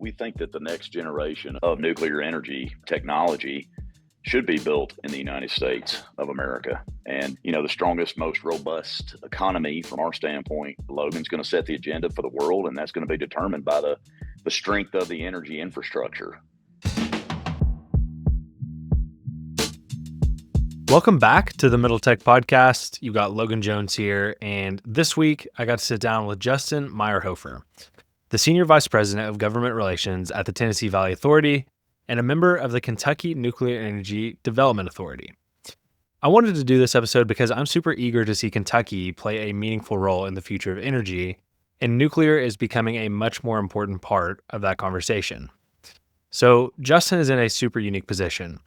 We think that the next generation of nuclear energy technology should be built in the United States of America. And, the strongest, most robust economy from our standpoint, Logan's going to set the agenda for the world, and that's going to be determined by the strength of the energy infrastructure. Welcome back to the Middle Tech Podcast. You've got Logan Jones here, and this week I got to sit down with Justin Maierhofer, the Senior Vice President of Government Relations at the Tennessee Valley Authority and a member of the Kentucky Nuclear Energy Development Authority. I wanted to do this episode because I'm super eager to see Kentucky play a meaningful role in the future of energy, and nuclear is becoming a much more important part of that conversation. So Justin is in a super unique position.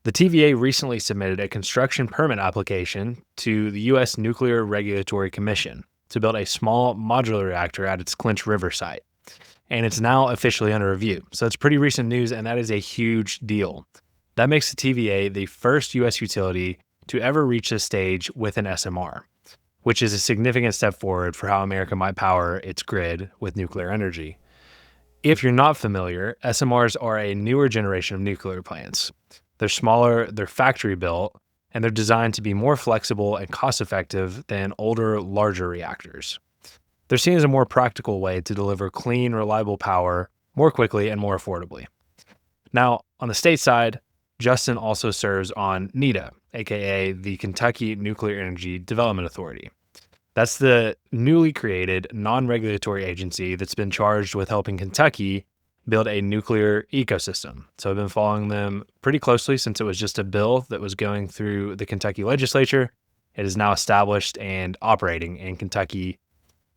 The TVA recently submitted a construction permit application to the U.S. Nuclear Regulatory Commission to build a small modular reactor at its Clinch River site. And it's now officially under review. So it's pretty recent news, and that is a huge deal. That makes the TVA the first U.S. utility to ever reach this stage with an SMR, which is a significant step forward for how America might power its grid with nuclear energy. If you're not familiar, SMRs are a newer generation of nuclear plants. They're smaller, they're factory built, and they're designed to be more flexible and cost effective than older, larger reactors. They're seen as a more practical way to deliver clean, reliable power more quickly and more affordably. Now, on the state side, Justin also serves on NEDA, aka the Kentucky Nuclear Energy Development Authority. That's the newly created non-regulatory agency that's been charged with helping Kentucky build a nuclear ecosystem. So I've been following them pretty closely since it was just a bill that was going through the Kentucky legislature. It is now established and operating in Kentucky,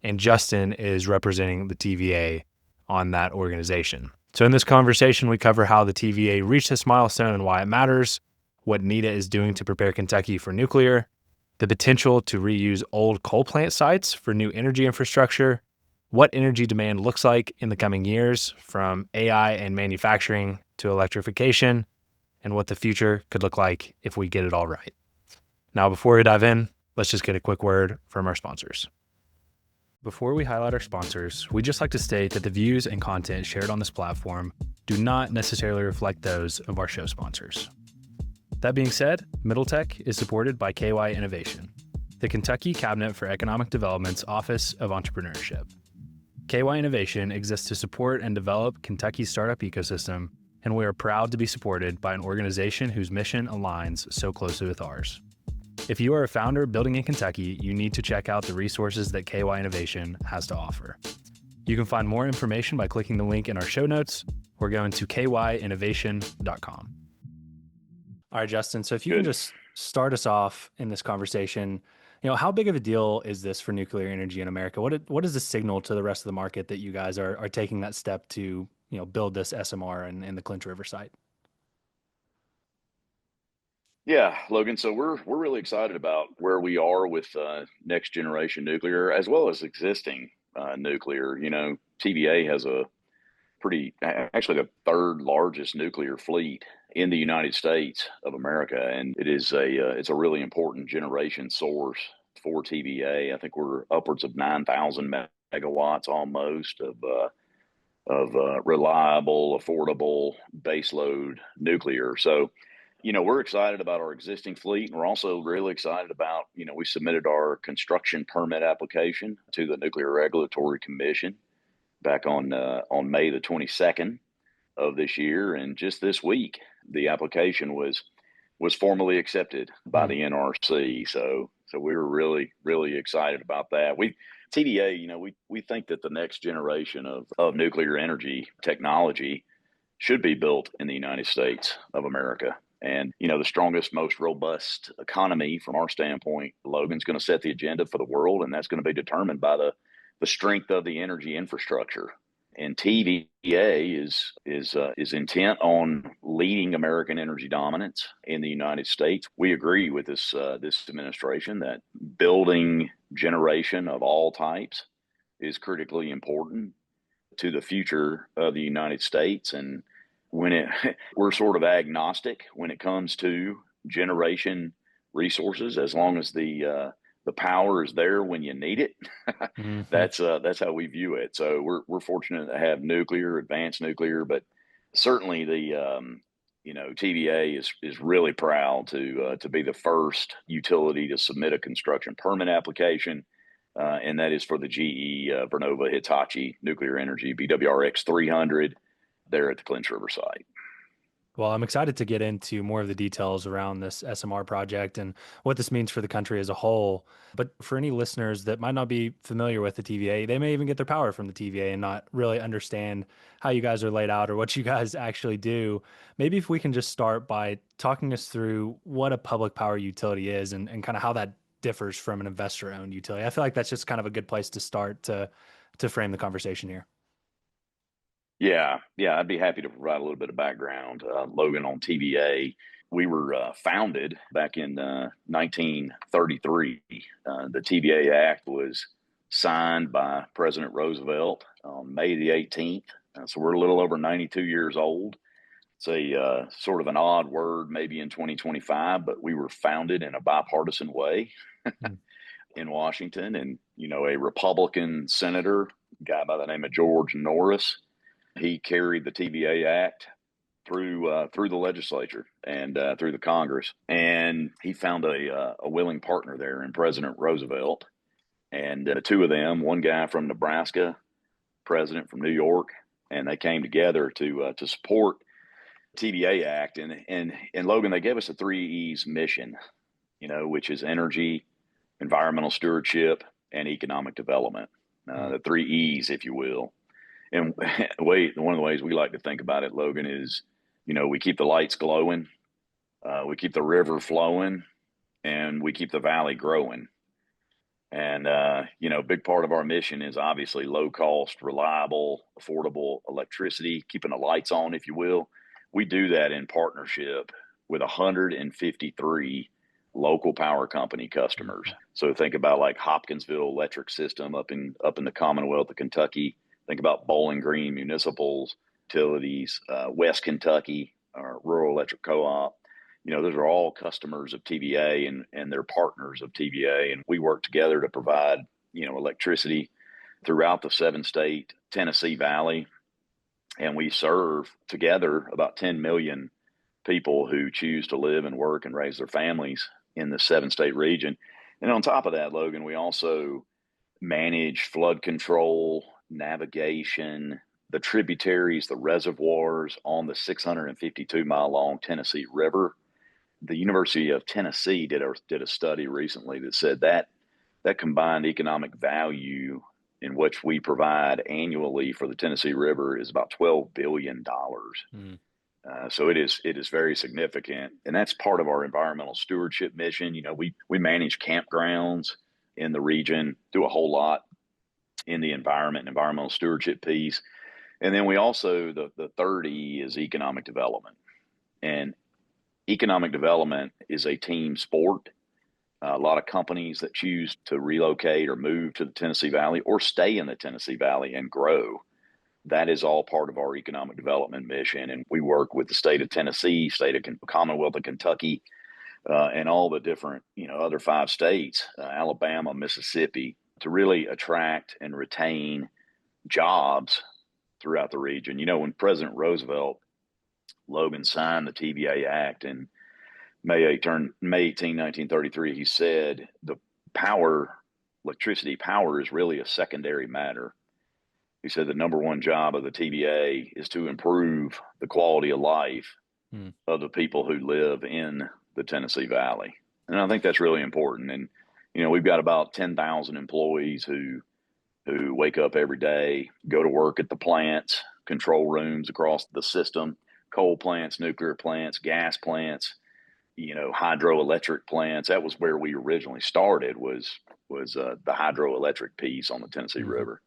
and Justin is representing the TVA on that organization. So in this conversation, we cover how the TVA reached this milestone and why it matters, what NEDA is doing to prepare Kentucky for nuclear, the potential to reuse old coal plant sites for new energy infrastructure, what energy demand looks like in the coming years, from AI and manufacturing to electrification, and what the future could look like if we get it all right. Now, before we dive in, let's just get a quick word from our sponsors. Before we highlight our sponsors, we'd just like to state that the views and content shared on this platform do not necessarily reflect those of our show sponsors. That being said, Middle Tech is supported by KY Innovation, the Kentucky Cabinet for Economic Development's Office of Entrepreneurship. KY Innovation exists to support and develop Kentucky's startup ecosystem, and we are proud to be supported by an organization whose mission aligns so closely with ours. If you are a founder building in Kentucky, you need to check out the resources that KY Innovation has to offer. You can find more information by clicking the link in our show notes or going to kyinnovation.com. All right, Justin, so if you can just start us off in this conversation, how big of a deal is this for nuclear energy in America? What is the signal to the rest of the market that you guys are taking that step to, build this SMR in the Clinch River site? Yeah, Logan. So we're really excited about where we are with next generation nuclear as well as existing nuclear. TVA has actually the third largest nuclear fleet in the United States of America, and it's a really important generation source for TVA. I think we're upwards of 9,000 megawatts almost of reliable, affordable baseload nuclear. So, we're excited about our existing fleet, and we're also really excited about, we submitted our construction permit application to the Nuclear Regulatory Commission back on May the 22nd of this year, and just this week the application was formally accepted by the NRC. So we were really excited about that. TVA, we think that the next generation of nuclear energy technology should be built in the United States of America. And, the strongest, most robust economy from our standpoint, Logan's going to set the agenda for the world, and that's going to be determined by the strength of the energy infrastructure. And TVA is intent on leading American energy dominance in the United States. We agree with this administration that building generation of all types is critically important to the future of the United States. And we're sort of agnostic when it comes to generation resources, as long as the the power is there when you need it. Hmm. That's how we view it. So we're fortunate to have nuclear, advanced nuclear, but certainly the TVA is really proud to be the first utility to submit a construction permit application, and that is for the GE Vernova Hitachi Nuclear Energy BWRX 300 there at the Clinch River site. Well, I'm excited to get into more of the details around this SMR project and what this means for the country as a whole. But for any listeners that might not be familiar with the TVA, they may even get their power from the TVA and not really understand how you guys are laid out or what you guys actually do. Maybe if we can just start by talking us through what a public power utility is and kind of how that differs from an investor owned utility. I feel like that's just kind of a good place to start to frame the conversation here. Yeah, I'd be happy to provide a little bit of background, Logan, on TVA. We were founded back in 1933. The TVA Act was signed by President Roosevelt on May the 18th. So we're a little over 92 years old. It's a sort of an odd word, maybe in 2025, but we were founded in a bipartisan way Mm. in Washington, and a Republican senator, a guy by the name of George Norris, he carried the TVA Act through the legislature and through the Congress, and he found a willing partner there in President Roosevelt, and the two of them, one guy from Nebraska, president from New York, and they came together to support TVA Act, and Logan, they gave us a 3 E's mission, which is energy, environmental stewardship, and economic development. Mm. The 3 E's, if you will. And one of the ways we like to think about it, Logan, is we keep the lights glowing, we keep the river flowing, and we keep the valley growing. And a big part of our mission is obviously low cost, reliable, affordable electricity, keeping the lights on, if you will. We do that in partnership with 153 local power company customers. Mm. So think about like Hopkinsville Electric System up in the Commonwealth of Kentucky. Think about Bowling Green Municipals, Utilities, West Kentucky, Rural Electric Co-op. Those are all customers of TVA, and they're partners of TVA. And we work together to provide, electricity throughout the 7-state Tennessee Valley. And we serve together about 10 million people who choose to live and work and raise their families in the 7-state region. And on top of that, Logan, we also manage flood control, navigation, the tributaries, the reservoirs on the 652-mile long Tennessee River. The University of Tennessee did a study recently that said that combined economic value in which we provide annually for the Tennessee River is about $12 billion. Mm. So it is very significant, and that's part of our environmental stewardship mission. We manage campgrounds in the region, do a whole lot in the environment and environmental stewardship piece, and then we also the third E is economic development, and economic development is a team sport. A lot of companies that choose to relocate or move to the Tennessee Valley or stay in the Tennessee Valley and grow, that is all part of our economic development mission. And we work with the state of Tennessee, state of Commonwealth of Kentucky, and all the different, other 5 states, Alabama, Mississippi, to really attract and retain jobs throughout the region. When President Roosevelt, Logan, signed the TVA Act in May 18, 1933, he said the electricity power is really a secondary matter. He said the number one job of the TVA is to improve the quality of life of the people who live in the Tennessee Valley. And I think that's really important. And, we've got about 10,000 employees who wake up every day, go to work at the plants, control rooms across the system, coal plants, nuclear plants, gas plants, hydroelectric plants. That was where we originally started, was the hydroelectric piece on the Tennessee Mm-hmm. River.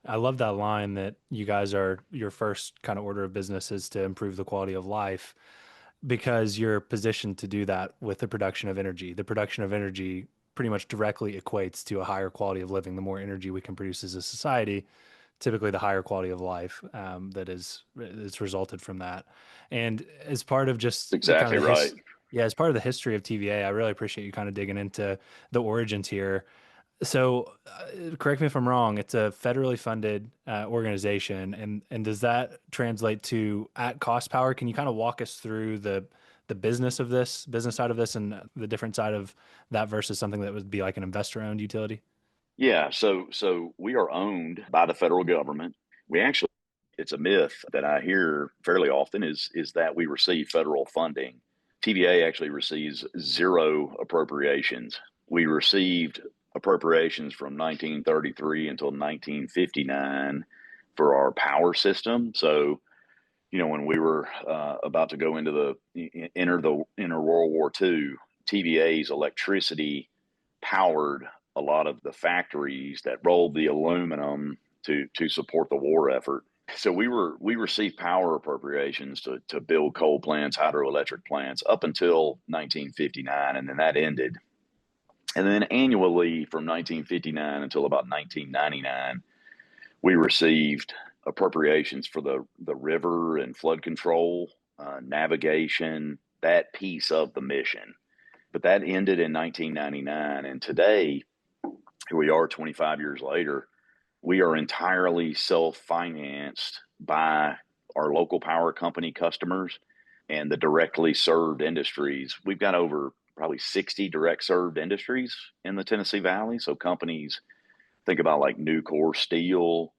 I love that line that you guys are your first kind of order of business is to improve the quality of life because you're positioned to do that with the production of energy. The production of energy pretty much directly equates to a higher quality of living. The more energy we can produce as a society, typically the higher quality of life that is resulted from that. And as part of just the kind Exactly of the right. Yeah, as part of the history of TVA, I really appreciate you kind of digging into the origins here. So, correct me if I'm wrong, it's a federally funded organization, and does that translate to at cost power? Can you kind of walk us through the business of this, business side of this, and the different side of that versus something that would be like an investor-owned utility? Yeah, so we are owned by the federal government. We actually, it's a myth that I hear fairly often is that we receive federal funding. TVA actually receives zero appropriations. We received appropriations from 1933 until 1959 for our power system. So, when we were about to go into enter World War II, TVA's electricity powered a lot of the factories that rolled the aluminum to support the war effort. So we received power appropriations to build coal plants, hydroelectric plants up until 1959, and then that ended. And then annually from 1959 until about 1999, we received appropriations for the river and flood control, navigation, that piece of the mission. But that ended in 1999, and today, here we are 25 years later, we are entirely self-financed by our local power company customers and the directly served industries. We've got over probably 60 direct served industries in the Tennessee Valley. So companies, think about like Nucor Steel,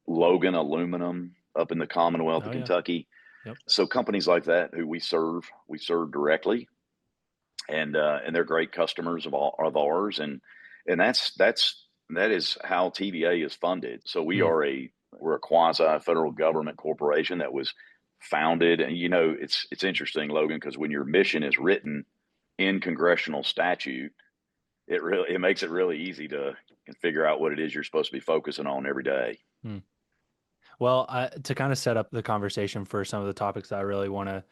Logan Aluminum up in the Commonwealth Oh of yeah. Kentucky. Yep. So companies like that who we serve directly, and they're great customers of ours, and that is how TVA is funded. So Hmm. we're a quasi federal government corporation that was founded, and it's interesting, Logan, because when your mission is written in congressional statute, it makes it really easy to figure out what it is you're supposed to be focusing on every day. Hmm. Well, to kind of set up the conversation for some of the topics that I really want to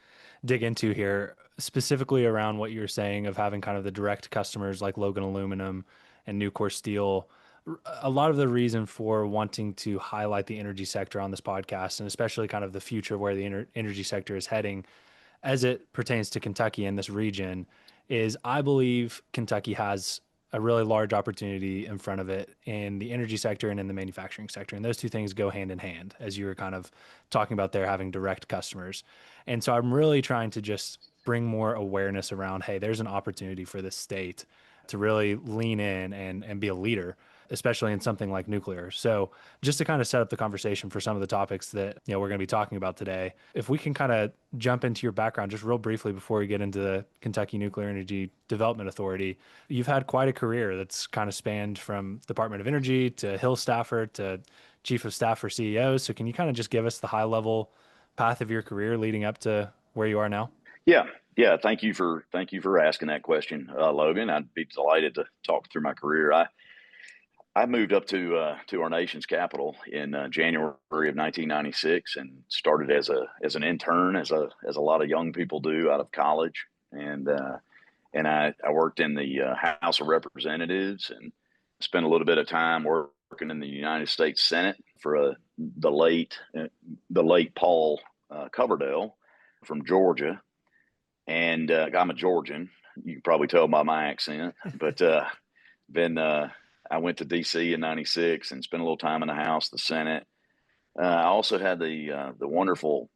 dig into here, specifically around what you're saying of having kind of the direct customers like Logan Aluminum and Nucor Steel. A lot of the reason for wanting to highlight the energy sector on this podcast, and especially kind of the future where the energy sector is heading as it pertains to Kentucky and this region, is I believe Kentucky has a really large opportunity in front of it in the energy sector and in the manufacturing sector. And those two things go hand in hand, as you were kind of talking about there, having direct customers. And so I'm really trying to just bring more awareness around, hey, there's an opportunity for this state to really lean in and be a leader, especially in something like nuclear. So just to kind of set up the conversation for some of the topics that we're going to be talking about today, if we can kind of jump into your background just real briefly before we get into the Kentucky Nuclear Energy Development Authority. You've had quite a career that's kind of spanned from Department of Energy to Hill staffer to Chief of Staff for CEOs. So can you kind of just give us the high level path of your career leading up to where you are now? Yeah, yeah. Thank you for asking that question, Logan. I'd be delighted to talk through my career. I moved up to our nation's capital in January of 1996 and started as an intern, as a lot of young people do out of college, and I worked in the House of Representatives and spent a little bit of time working in the United States Senate for the late Paul Coverdell from Georgia, and I'm a Georgian. You can probably tell by my accent, but then I went to D.C. in '96 and spent a little time in the House, the Senate. I also had the wonderful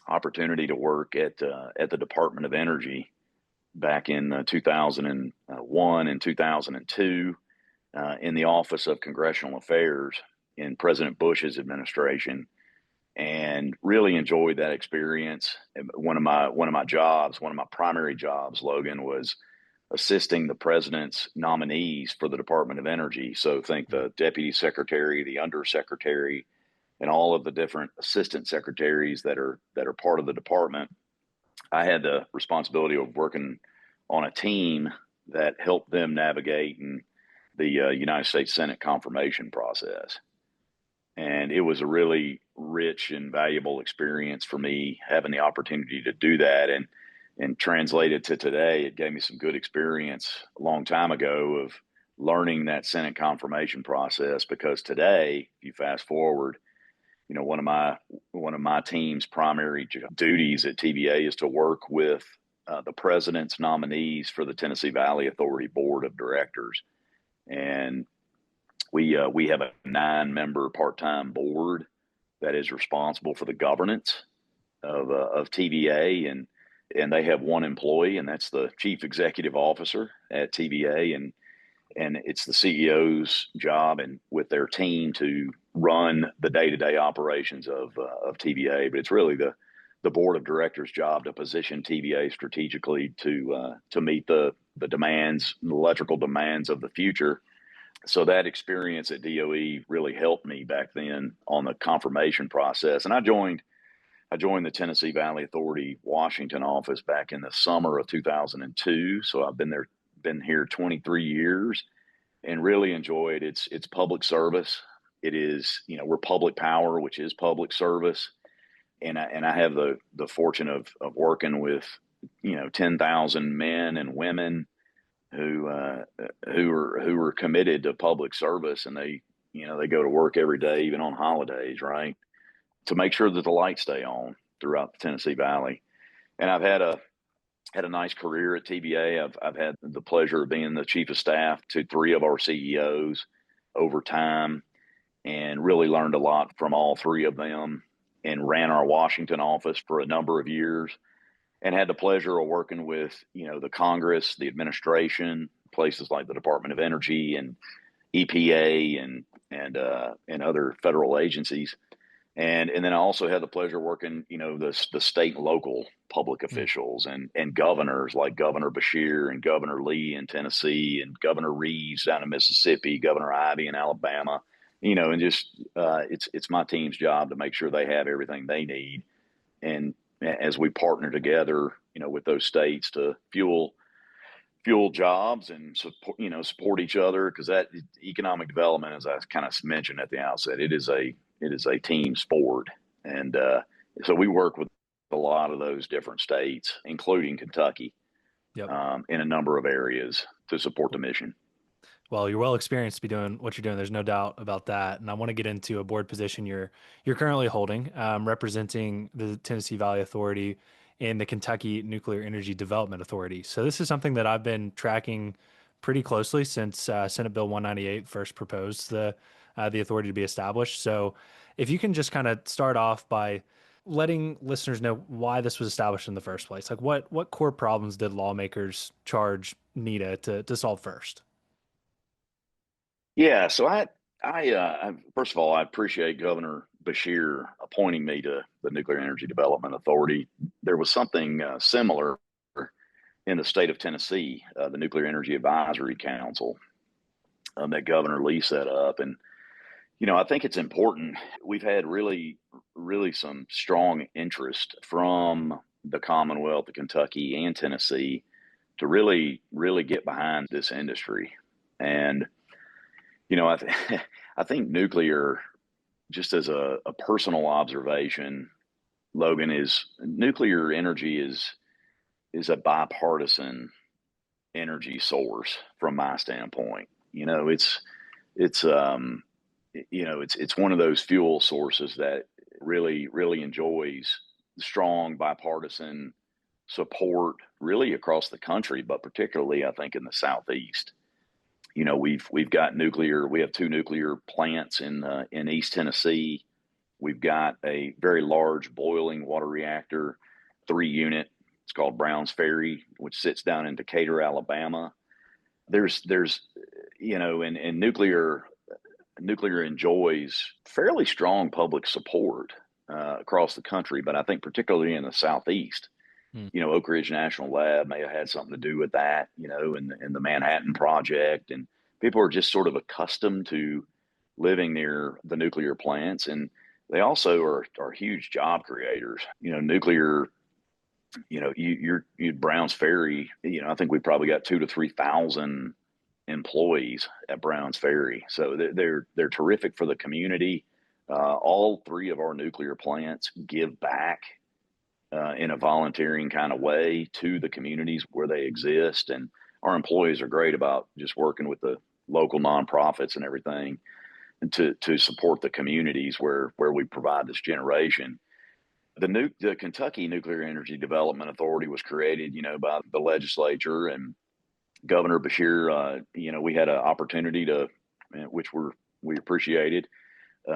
opportunity to work at the Department of Energy back in 2001 and 2002 in the Office of Congressional Affairs in President Bush's administration, and really enjoyed that experience. One of my primary jobs, Logan, was assisting the president's nominees for the Department of Energy. So think the deputy secretary, the undersecretary, and all of the different assistant secretaries that are part of the department. I had the responsibility of working on a team that helped them navigate in the United States Senate confirmation process. And it was a really rich and valuable experience for me having the opportunity to do that. And translated to today, it gave me some good experience a long time ago of learning that Senate confirmation process, because today, if you fast forward, one of my team's primary duties at TVA is to work with the president's nominees for the Tennessee Valley Authority Board of Directors, and we have a 9-member part-time board that is responsible for the governance of TVA, and they have one employee, and that's the chief executive officer at TVA, and it's the CEO's job and with their team to run the day-to-day operations of TVA. But it's really the board of directors' job to position TVA strategically to meet the demands, the electrical demands of the future. So that experience at DOE really helped me back then on the confirmation process. And I joined the Tennessee Valley Authority Washington office back in the summer of 2002. So I've been here 23 years and really enjoyed its public service. It is, we're public power, which is public service. And I have the fortune of working with, 10,000 men and women who are committed to public service, and they go to work every day, even on holidays, right, to make sure that the lights stay on throughout the Tennessee Valley. And I've had a nice career at TVA. I've had the pleasure of being the chief of staff to 3 of our CEOs over time, and really learned a lot from all 3 of them, and ran our Washington office for a number of years, and had the pleasure of working with, the Congress, the administration, places like the Department of Energy and EPA and other federal agencies. And then I also had the pleasure of working, the state and local public officials and governors like Governor Beshear and Governor Lee in Tennessee and Governor Reeves down in Mississippi, Governor Ivey in Alabama, and just it's my team's job to make sure they have everything they need. And as we partner together, with those states to fuel jobs and support each other, because that economic development, as I kind of mentioned at the outset, it is a team sport, and so we work with a lot of those different states, including Kentucky, Yep. In a number of areas to support the mission. Well, you're well experienced to be doing what you're doing. There's no doubt about that. And I want to get into a board position you're currently holding, representing the Tennessee Valley Authority and the Kentucky Nuclear Energy Development Authority. So this is something that I've been tracking pretty closely since Senate Bill 198 first proposed the authority to be established. So if you can just kind of start off by letting listeners know why this was established in the first place, like what core problems did lawmakers charge NEDA to solve first? Yeah, so I first of all, I appreciate Governor Beshear appointing me to the Nuclear Energy Development Authority. There was something similar in the state of Tennessee, the Nuclear Energy Advisory Council, that Governor Lee set up. And, I think it's important. We've had really, really some strong interest from the Commonwealth of Kentucky and Tennessee to really, really get behind this industry. And I think nuclear, just as a personal observation, Logan, is nuclear energy is a bipartisan energy source from my standpoint. It's one of those fuel sources that really, really enjoys strong bipartisan support really across the country, but particularly I think in the Southeast. We've got nuclear. We have 2 nuclear plants in East Tennessee. We've got a very large boiling water reactor, 3-unit. It's called Browns Ferry, which sits down in Decatur, Alabama. There's and nuclear enjoys fairly strong public support across the country, but I think particularly in the Southeast. Oak Ridge National Lab may have had something to do with that, in the Manhattan Project. And people are just sort of accustomed to living near the nuclear plants. And they also are huge job creators. Nuclear, you're Browns Ferry, I think we probably got 2,000 to 3,000 employees at Browns Ferry. So they're terrific for the community. All 3 of our nuclear plants give back in a volunteering kind of way to the communities where they exist. And our employees are great about just working with the local nonprofits and everything and to support the communities where we provide this generation. the Kentucky Nuclear Energy Development Authority was created, by the legislature and Governor Bashir. We had an opportunity to, which we appreciated,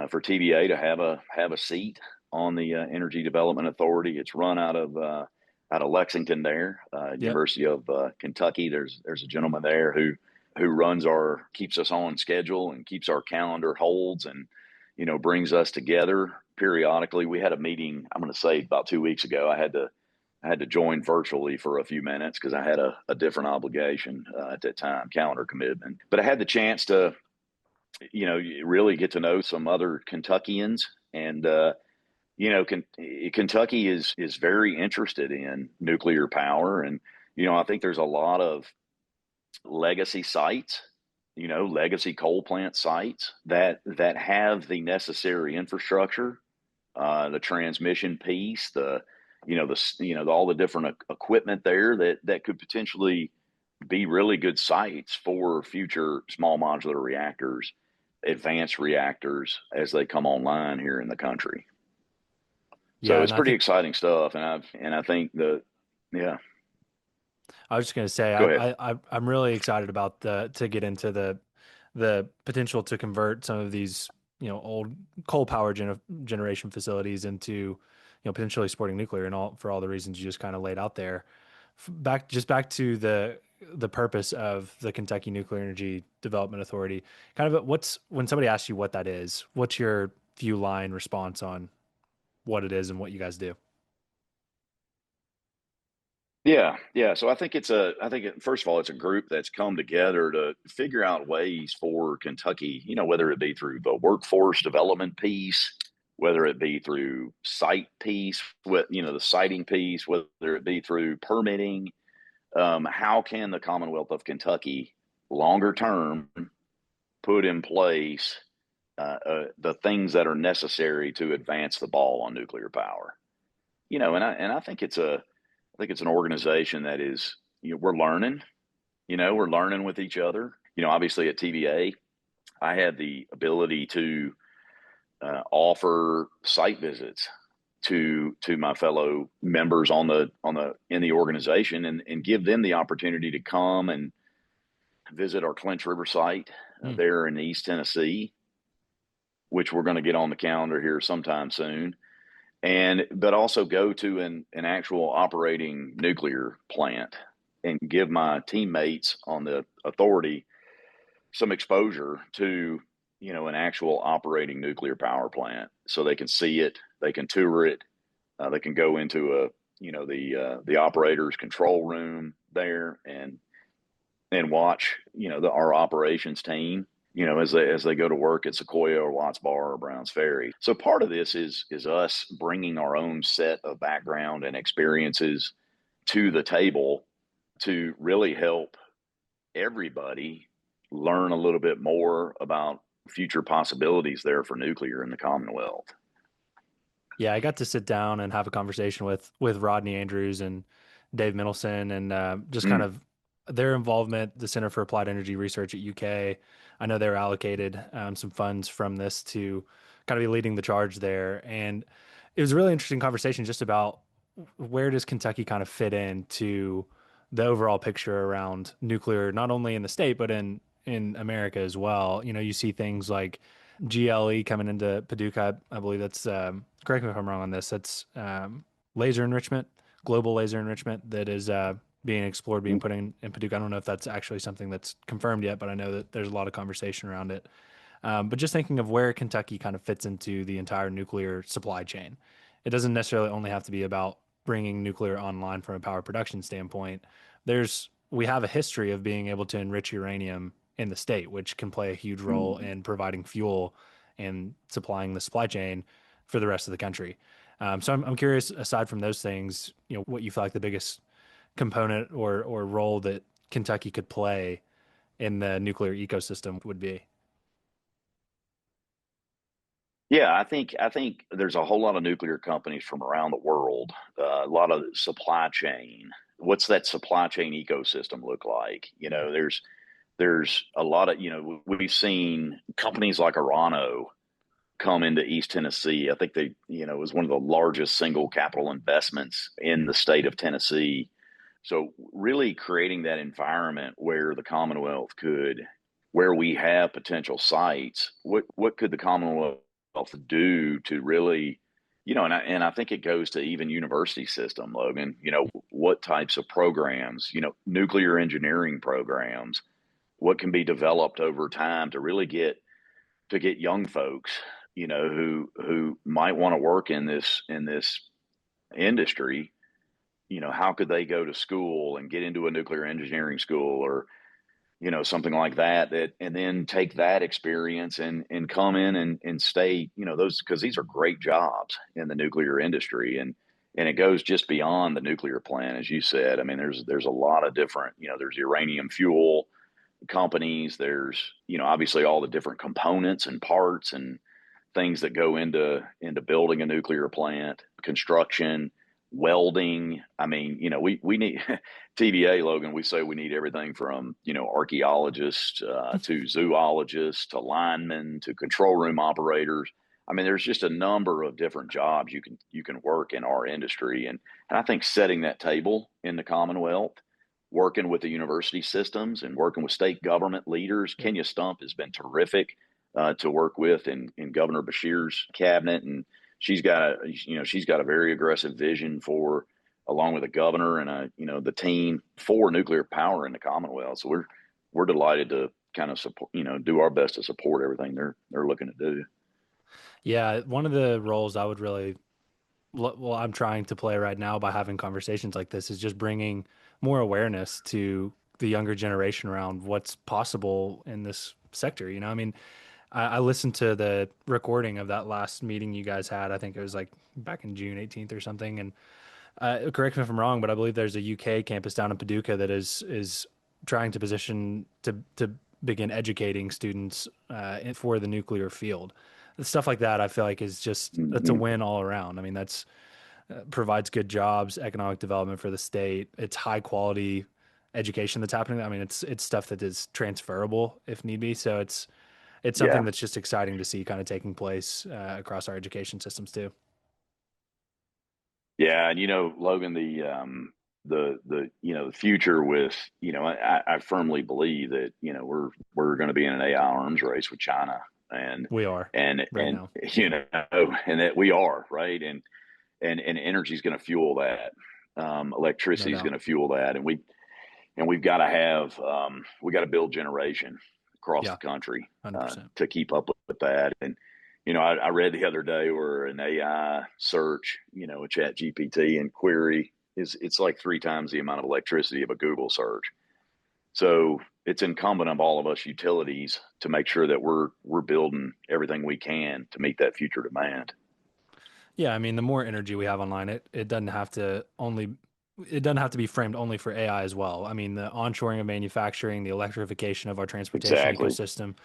for TVA to have a seat on the Energy Development Authority. It's run out of Lexington there, Yep. University of Kentucky. There's a gentleman there who keeps us on schedule and keeps our calendar holds, and brings us together periodically. We had a meeting, I'm going to say about 2 weeks ago. I had to join virtually for a few minutes because I had a different obligation at that time, calendar commitment. But I had the chance to, really get to know some other Kentuckians. And Kentucky is very interested in nuclear power, and I think there's a lot of legacy sites, legacy coal plant sites that have the necessary infrastructure, the transmission piece, all the different equipment there that could potentially be really good sites for future small modular reactors, advanced reactors as they come online here in the country. So Yeah, it's and I pretty think exciting stuff, and I think yeah. I was just going to say Go ahead. I'm really excited about the to get into the potential to convert some of these old coal power generation facilities into potentially supporting nuclear, and all for all the reasons you just kind of laid out there. Back to the purpose of the Kentucky Nuclear Energy Development Authority. Kind of what's when somebody asks you what that is, what's your few line response on what it is and what you guys do? Yeah, yeah. So first of all, it's a group that's come together to figure out ways for Kentucky, whether it be through the workforce development piece, whether it be through site piece, the siting piece, whether it be through permitting. How can the Commonwealth of Kentucky longer term put in place the things that are necessary to advance the ball on nuclear power? And I think it's an organization that is, we're learning, we're learning with each other. Obviously at TVA, I had the ability to offer site visits to my fellow members in the organization, and give them the opportunity to come and visit our Clinch River site Mm. there in East Tennessee, which we're going to get on the calendar here sometime soon. But also go to an actual operating nuclear plant and give my teammates on the authority some exposure to an actual operating nuclear power plant, so they can see it, they can tour it, they can go into the operator's control room there and watch our operations team, as they go to work at Sequoia or Watts Bar or Browns Ferry. So part of this is us bringing our own set of background and experiences to the table to really help everybody learn a little bit more about future possibilities there for nuclear in the Commonwealth. Yeah, I got to sit down and have a conversation with Rodney Andrews and Dave Middleton, and just kind Mm. of their involvement, the Center for Applied Energy Research at UK. I know they were allocated some funds from this to kind of be leading the charge there, and it was a really interesting conversation just about where does Kentucky kind of fit into the overall picture around nuclear, not only in the state but in America as well. You see things like GLE coming into Paducah. I believe that's correct me if I'm wrong on this. That's laser enrichment, global laser enrichment that is being explored, being put in Paducah. I don't know if that's actually something that's confirmed yet, but I know that there's a lot of conversation around it. But just thinking of where Kentucky kind of fits into the entire nuclear supply chain, it doesn't necessarily only have to be about bringing nuclear online from a power production standpoint. We have a history of being able to enrich uranium in the state, which can play a huge role Mm. in providing fuel and supplying the supply chain for the rest of the country. So I'm curious, aside from those things, what you feel like the biggest component or role that Kentucky could play in the nuclear ecosystem would be. Yeah, I think there's a whole lot of nuclear companies from around the world, a lot of supply chain. What's that supply chain ecosystem look like? There's a lot of, we've seen companies like Orano come into East Tennessee. I think it was one of the largest single capital investments in the state of Tennessee. So really creating that environment where the Commonwealth where we have potential sites, what could the Commonwealth do to really, and I think it goes to even university system, Logan, what types of programs, nuclear engineering programs, what can be developed over time to really get young folks, who might want to work in this industry. How could they go to school and get into a nuclear engineering school or something like that, and then take that experience and come in and stay, those, because these are great jobs in the nuclear industry, and it goes just beyond the nuclear plant, as you said. I mean, there's a lot of different, there's uranium fuel companies, there's, obviously all the different components and parts and things that go into building a nuclear plant, construction, welding. I mean, we need TVA, Logan. We say we need everything from archaeologists to zoologists to linemen to control room operators. I mean, there's just a number of different jobs you can work in our industry, and I think setting that table in the Commonwealth, working with the university systems and working with state government leaders. Kenya Stump has been terrific to work with in Governor Bashir's cabinet, and she's got a very aggressive vision for, along with the governor and the team, for nuclear power in the Commonwealth. So we're delighted to kind of support, do our best to support everything they're looking to do. Yeah, one of the roles I would really, well, I'm trying to play right now by having conversations like this is just bringing more awareness to the younger generation around what's possible in this sector. I mean, I listened to the recording of that last meeting you guys had. I think it was like back in June 18th or something. And correct me if I'm wrong, but I believe there's a UK campus down in Paducah that is trying to position to begin educating students for the nuclear field. Stuff like that, I feel like that's a Mm-hmm. win all around. I mean, that's provides good jobs, economic development for the state. It's high quality education that's happening. I mean, it's stuff that is transferable if need be. So it's something Yeah. that's just exciting to see kind of taking place across our education systems too. Yeah, and Logan, the future with, I firmly believe that we're going to be in an AI arms race with China, and We are and right and now. and that we are, right, and energy is going to fuel that, No electricity is doubt. going to fuel that, and we've got to have, we got to build generation across Yeah, the country 100%. to keep up with that. And I read the other day where an AI search, a Chat GPT and query it's like 3 times the amount of electricity of a Google search. So it's incumbent on all of us utilities to make sure that we're building everything we can to meet that future demand. Yeah, I mean, the more energy we have online, it doesn't have to be framed only for AI as well. I mean, the onshoring of manufacturing, the electrification of our transportation Exactly. ecosystem,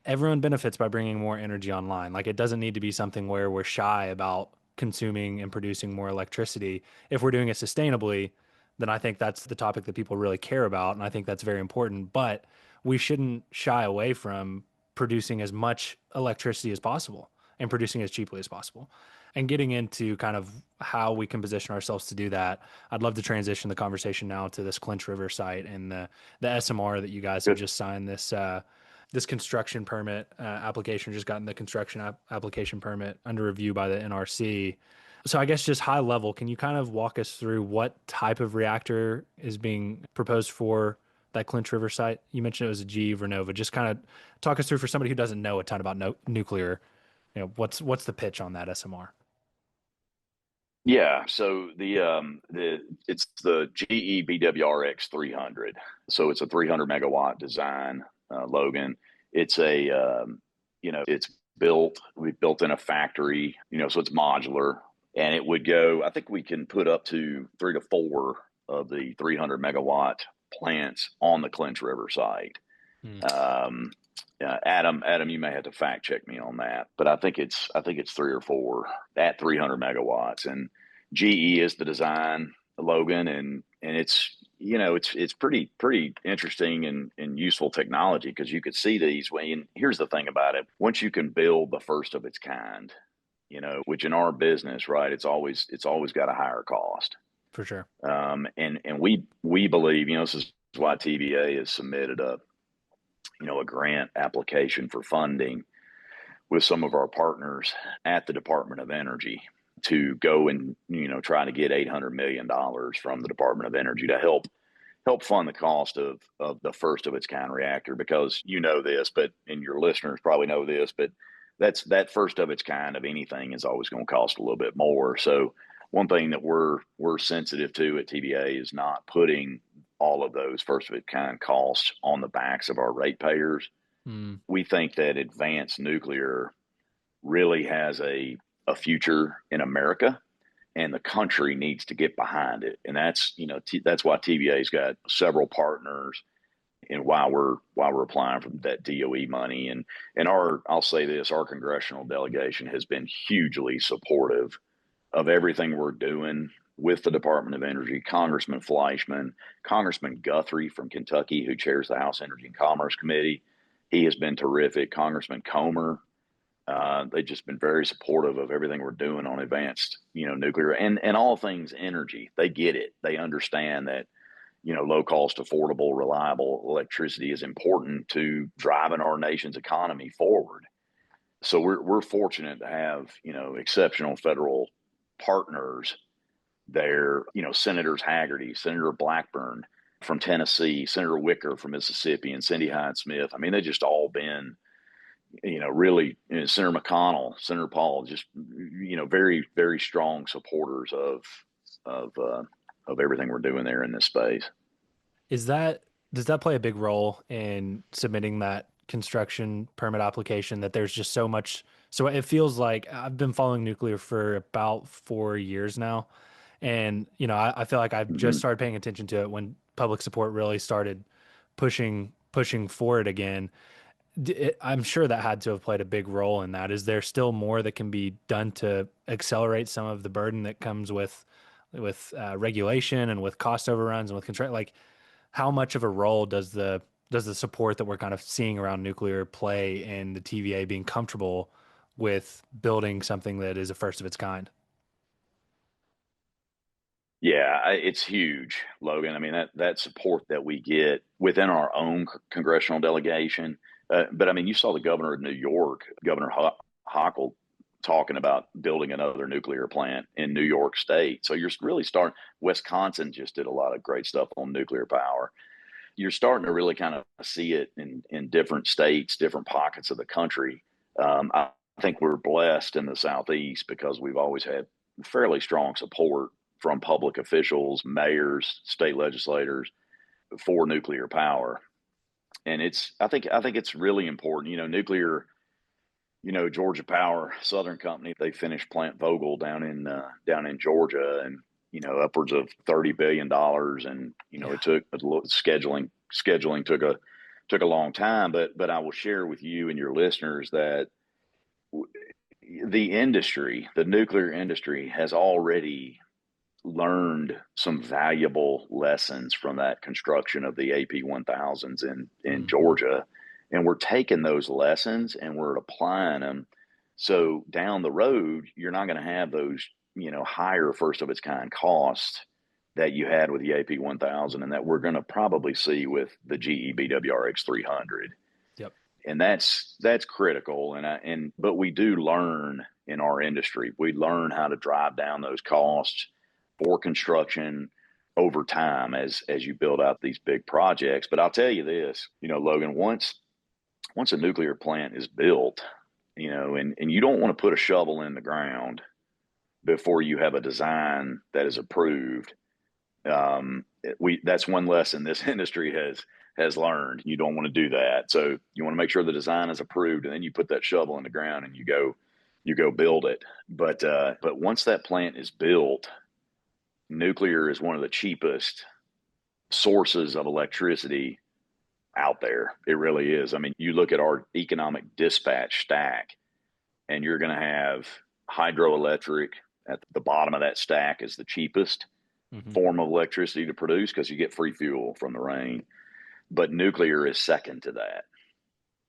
everyone benefits by bringing more energy online. Like it doesn't need to be something where we're shy about consuming and producing more electricity. If we're doing it sustainably, then I think that's the topic that people really care about. And I think that's very important. But we shouldn't shy away from producing as much electricity as possible and producing as cheaply as possible. And getting into kind of how we can position ourselves to do that, I'd love to transition the conversation now to this Clinch River site and the SMR that you guys have Good. just signed this construction permit application, just gotten the construction application permit under review by the NRC. So I guess just high level, can you kind of walk us through what type of reactor is being proposed for that Clinch River site? You mentioned it was a GE Vernova. Just kind of talk us through for somebody who doesn't know a ton about nuclear. What's the pitch on that SMR? Yeah, so it's the GE BWRX 300. So it's a 300 megawatt design, Logan. It's it's we built in a factory, so it's modular, and it would go. I think we can put up to 3 to 4 of the 300 megawatt plants on the Clinch River site. Hmm. Adam, you may have to fact check me on that, but I think it's 3 or 4 at 300 megawatts, and GE is the design, Logan, and it's it's pretty interesting and useful technology because you could see these. And here's the thing about it: once you can build the first of its kind, which in our business, right, it's always got a higher cost. For sure. And we believe, this is why TVA has submitted a grant application for funding with some of our partners at the Department of Energy to go and try to get $800 million from the Department of Energy to help fund the cost of the first of its kind reactor, because this, but and your listeners probably know this, but that first of its kind of anything is always going to cost a little bit more. So one thing that we're sensitive to at TVA is not putting all of those first of its kind costs on the backs of our ratepayers. Mm. We think that advanced nuclear really has a future in America, and the country needs to get behind it. And that's that's why TVA's got several partners, and why we're applying for that DOE money. And I'll say this, our congressional delegation has been hugely supportive of everything we're doing with the Department of Energy. Congressman Fleischman, Congressman Guthrie from Kentucky, who chairs the House Energy and Commerce Committee, he has been terrific. Congressman Comer, they've just been very supportive of everything we're doing on advanced, nuclear and all things energy. They get it. They understand that, low cost, affordable, reliable electricity is important to driving our nation's economy forward. So we're fortunate to have, exceptional federal partners there. Senators Haggerty, Senator Blackburn from Tennessee, Senator Wicker from Mississippi, and Cindy Hyde-Smith. I mean, they've just all been, really, Senator McConnell, Senator Paul, just, very, very strong supporters of everything we're doing there in this space. Does that play a big role in submitting that construction permit application, that there's just so much? So it feels like I've been following nuclear for about 4 years now. And, I feel like I've just Mm-hmm. started paying attention to it when public support really started pushing for it again. I'm sure that had to have played a big role in that. Is there still more that can be done to accelerate some of the burden that comes with regulation and with cost overruns and with control? Like, how much of a role does the support that we're kind of seeing around nuclear play in the TVA being comfortable with building something that is a first of its kind? Yeah, it's huge, Logan. I mean, that support that we get within our own congressional delegation. But I mean, you saw the governor of New York, Governor Hochul, talking about building another nuclear plant in New York State. So you're really starting. Wisconsin just did a lot of great stuff on nuclear power. You're starting to really kind of see it in different states, different pockets of the country. I think we're blessed in the Southeast because we've always had fairly strong support from public officials, mayors, state legislators for nuclear power. And I think it's really important. Nuclear, Georgia Power, Southern Company, they finished Plant Vogtle down in Georgia, and upwards of $30 billion. And Yeah. it took a little scheduling took a long time. But I will share with you and your listeners that the nuclear industry, has already learned some valuable lessons from that construction of the AP1000s in Mm. Georgia. And we're taking those lessons and we're applying them. So down the road, you're not going to have those, higher first of its kind costs that you had with the AP1000, and that we're going to probably see with the GE BWRX 300. Yep. And that's critical. But we do learn in our industry. We learn how to drive down those costs for construction over time as you build out these big projects. But I'll tell you this, Logan, once a nuclear plant is built, and you don't want to put a shovel in the ground before you have a design that is approved. That's one lesson this industry has learned. You don't want to do that. So you want to make sure the design is approved, and then you put that shovel in the ground and you go build it. But once that plant is built, nuclear is one of the cheapest sources of electricity out there. It really is. I mean, you look at our economic dispatch stack, and you're going to have hydroelectric at the bottom of that stack is the cheapest. Hmm. form of electricity to produce because you get free fuel from the rain. But nuclear is second to that.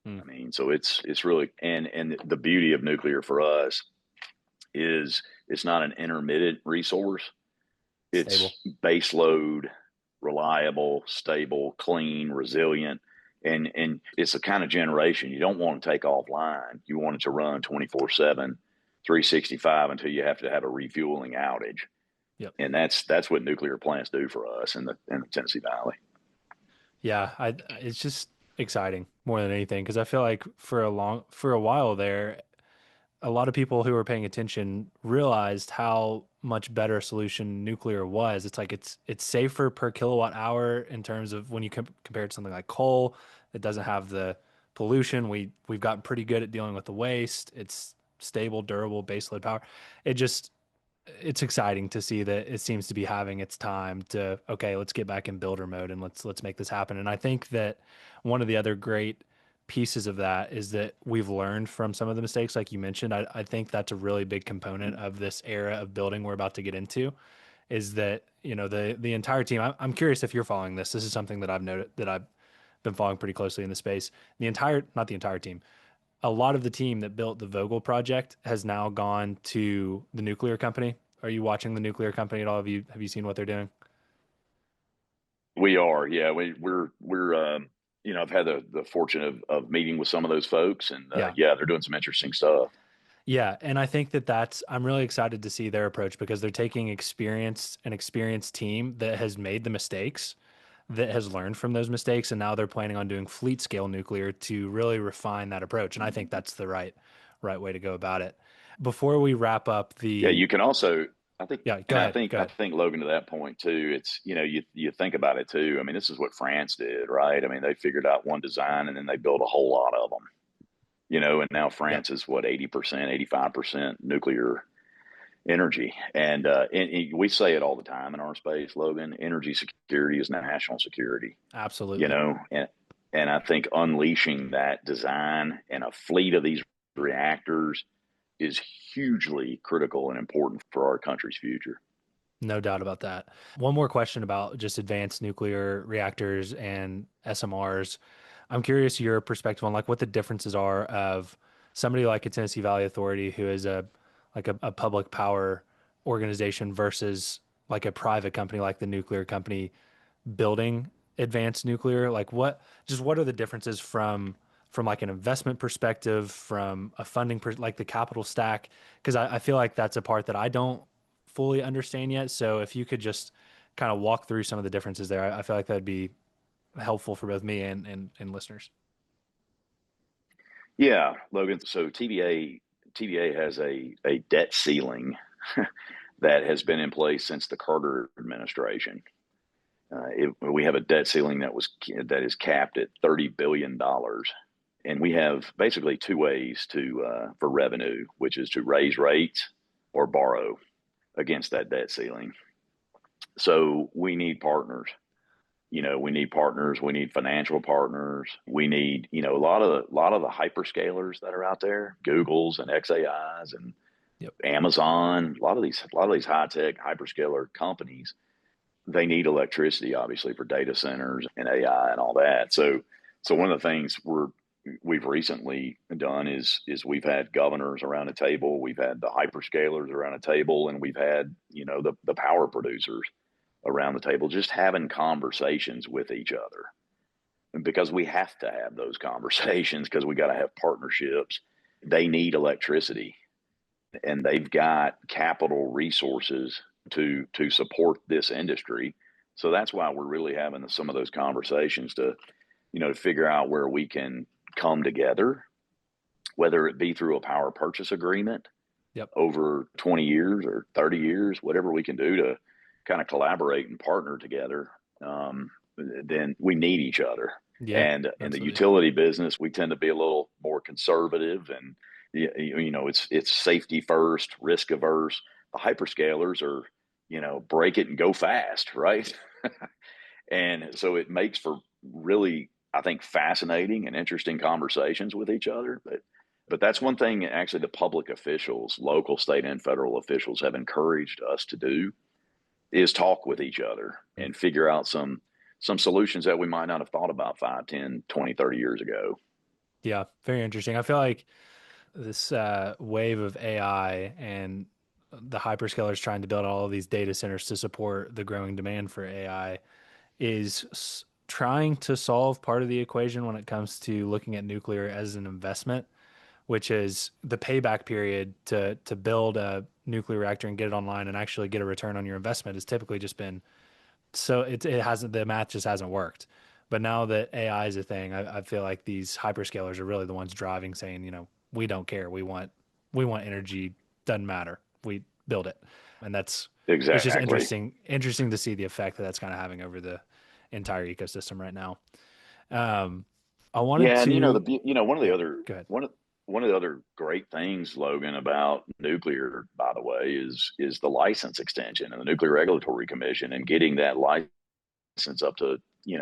Mm. I mean, so it's really, and the beauty of nuclear for us is it's not an intermittent resource. It's Stable. baseload, reliable, stable, clean, resilient, and it's the kind of generation you don't want to take offline. You want it to run 24/7, 365 until you have to have a refueling outage. Yep. And that's what nuclear plants do for us in the Tennessee Valley. Yeah, it's just exciting more than anything because I feel like for a while there, a lot of people who were paying attention realized how much better a solution nuclear was. It's like it's safer per kilowatt hour in terms of when you compare it to something like coal. It doesn't have the pollution. We've gotten pretty good at dealing with the waste. It's stable, durable, baseload power. It just it's exciting to see that it seems to be having its time to okay, let's get back in builder mode and let's make this happen. And I think that one of the other great pieces of that is that we've learned from some of the mistakes like you mentioned. I think that's a really big component of this era of building we're about to get into is that the entire team. I'm curious if you're following this. This is something that I've noted that I've been following pretty closely in the space. The entire not the entire team, a lot of the team that built the Vogel project has now gone to the nuclear company. Are you watching the nuclear company at all? Have you seen what they're doing? We are, yeah. We're I've had the fortune of meeting with some of those folks, and Yeah. yeah, they're doing some interesting stuff. Yeah, and I think that I'm really excited to see their approach because they're taking an experienced team that has made the mistakes, that has learned from those mistakes, and now they're planning on doing fleet scale nuclear to really refine that approach. And I think that's the right way to go about it. Before we wrap up Yeah, the you can also, I think, yeah, and go I ahead. think Logan, to that point too. It's you think about it too. I mean, this is what France did, right? I mean, they figured out one design and then they built a whole lot of them. And now Yep. France is what 80%, 85% nuclear energy, and we say it all the time in our space, Logan. Energy security is national security. You Absolutely. know, and I think unleashing that design and a fleet of these reactors is hugely critical and important for our country's future. No doubt about that. One more question about just advanced nuclear reactors and SMRs. I'm curious your perspective on like what the differences are of somebody like a Tennessee Valley Authority who is a public power organization versus like a private company like the nuclear company building advanced nuclear. Like what are the differences from like an investment perspective, from a like the capital stack? Because I feel like that's a part that I don't fully understand yet. So if you could just kind of walk through some of the differences there, I feel like that'd be helpful for both me and listeners. Yeah, Logan. So TVA has a debt ceiling that has been in place since the Carter administration. We have a debt ceiling that is capped at $30 billion, and we have basically two ways to for revenue, which is to raise rates or borrow against that debt ceiling. So we need partners. We need partners. We need financial partners. We need a lot of the hyperscalers that are out there, Google's and XAI's and Yep. Amazon. A lot of these high tech hyperscaler companies, they need electricity, obviously, for data centers and AI and all that. So one of the things we've recently done is we've had governors around a table, we've had the hyperscalers around a table, and we've had the power producers around the table, just having conversations with each other. And because we have to have those conversations, because we got to have partnerships. They need electricity, and they've got capital resources to support this industry. So that's why we're really having some of those conversations to figure out where we can come together, whether it be through a power purchase agreement Yep. over 20 years or 30 years, whatever we can do to kind of collaborate and partner together. Then we need each other. Yeah. And in the Absolutely. utility business, we tend to be a little more conservative, and it's safety first, risk averse. The hyperscalers are break it and go fast, right? And so it makes for really, I think, fascinating and interesting conversations with each other. But that's one thing actually the public officials, local, state, and federal officials have encouraged us to do is talk with each other and figure out some solutions that we might not have thought about 5, 10, 20, 30 years ago. Yeah, very interesting. I feel like this wave of AI and the hyperscalers trying to build all of these data centers to support the growing demand for AI is trying to solve part of the equation when it comes to looking at nuclear as an investment, which is the payback period to build a nuclear reactor and get it online and actually get a return on your investment has typically just been so it hasn't the math just hasn't worked. But now that AI is a thing, I feel like these hyperscalers are really the ones driving, saying, we don't care, we want energy, doesn't matter, we build it, and it's just Exactly. interesting to see the effect that that's kind of having over the entire ecosystem right now. Um, I wanted Yeah, and to one of the yeah, other go ahead. one of the other great things, Logan, about nuclear, by the way, is the license extension and the Nuclear Regulatory Commission and getting that license up to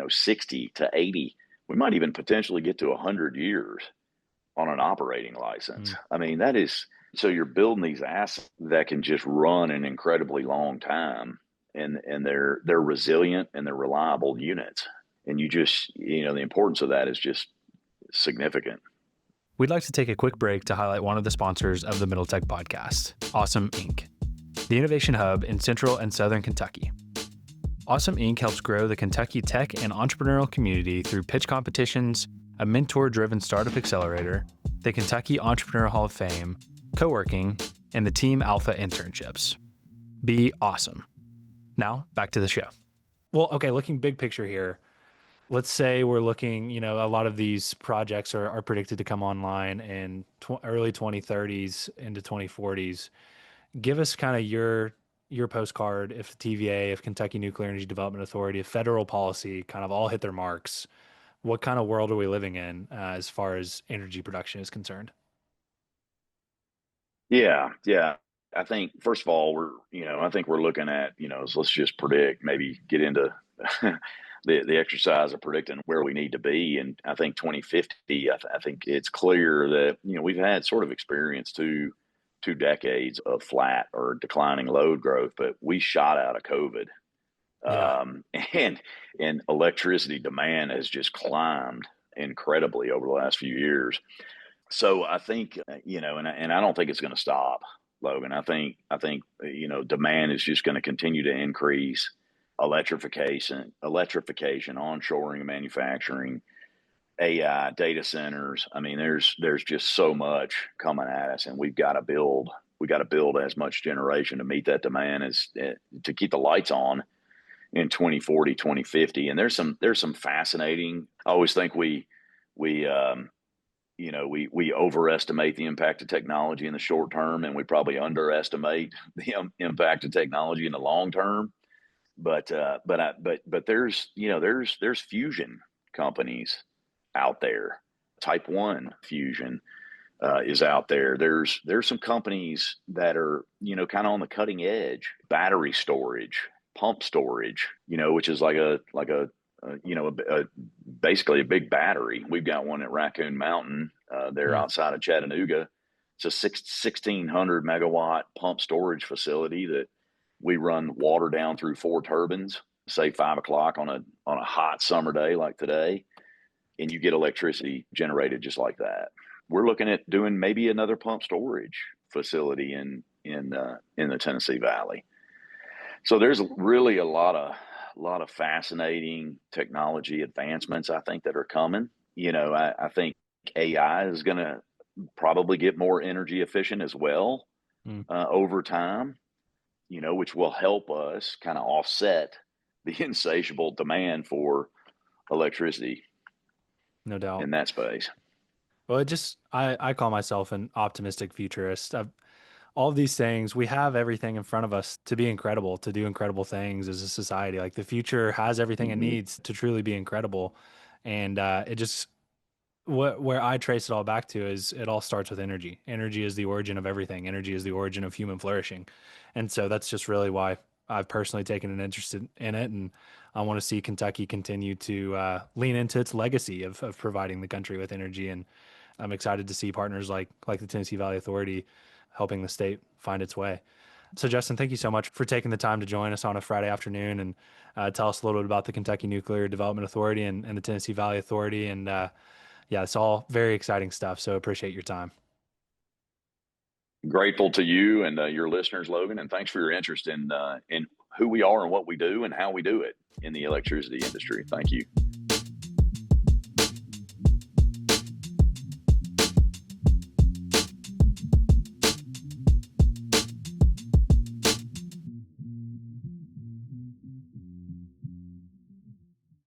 60 to 80. We might even potentially get to 100 years on an operating license. Mm. I mean, that is so you're building these assets that can just run an incredibly long time, and they're resilient and they're reliable units. And you just the importance of that is just significant. We'd like to take a quick break to highlight one of the sponsors of the Middle Tech podcast, Awesome Inc., the innovation hub in Central and Southern Kentucky. Awesome Inc. helps grow the Kentucky tech and entrepreneurial community through pitch competitions, a mentor-driven startup accelerator, the Kentucky Entrepreneur Hall of Fame, co-working, and the Team Alpha internships. Be awesome. Now, back to the show. Well, okay, looking big picture here, let's say we're looking, a lot of these projects are predicted to come online in early 2030s into 2040s. Give us kind of your postcard if the TVA, if Kentucky Nuclear Energy Development Authority, if federal policy kind of all hit their marks. What kind of world are we living in as far as energy production is concerned? Yeah. I think first of all, I think we're looking at, so let's just predict, maybe get into the exercise of predicting where we need to be. And I think 2050, I think it's clear that, we've had sort of experienced two decades of flat or declining load growth, but we shot out of COVID. Yeah. And electricity demand has just climbed incredibly over the last few years. So I think and I don't think it's going to stop, Logan. I think demand is just going to continue to increase. Electrification, onshoring, manufacturing, AI, data centers. I mean, there's just so much coming at us, and we've got to build. We got to build as much generation to meet that demand as to keep the lights on in 2040, 2050. And there's some fascinating. I always think we overestimate the impact of technology in the short term, and we probably underestimate the impact of technology in the long term. But there's fusion companies out there. Type 1 fusion is out there. There's some companies that are kind of on the cutting edge. Battery storage, pump storage, which is like basically a big battery. We've got one at Raccoon Mountain there Mm. outside of Chattanooga. It's a 1,600 megawatt pump storage facility that we run water down through 4 turbines, say 5 o'clock on a hot summer day like today, and you get electricity generated just like that. We're looking at doing maybe another pump storage facility in the Tennessee Valley. So there's really a lot of fascinating technology advancements I think that are coming. I think AI is going to probably get more energy efficient as well Mm. over time, which will help us kind of offset the insatiable demand for electricity No doubt. in that space. Well, I call myself an optimistic futurist. All of these things, we have everything in front of us to be incredible, to do incredible things as a society. Like the future has everything it Mm-hmm. needs to truly be incredible. And it just, where I trace it all back to is it all starts with energy. Energy is the origin of everything. Energy is the origin of human flourishing. And so that's just really why I've personally taken an interest in it. And I want to see Kentucky continue to lean into its legacy of providing the country with energy. And I'm excited to see partners like the Tennessee Valley Authority helping the state find its way. So, Justin, thank you so much for taking the time to join us on a Friday afternoon and tell us a little bit about the Kentucky Nuclear Development Authority and the Tennessee Valley Authority. And yeah, it's all very exciting stuff. So, appreciate your time. Grateful to you and your listeners, Logan, and thanks for your interest in who we are and what we do and how we do it in the electricity industry. Thank you.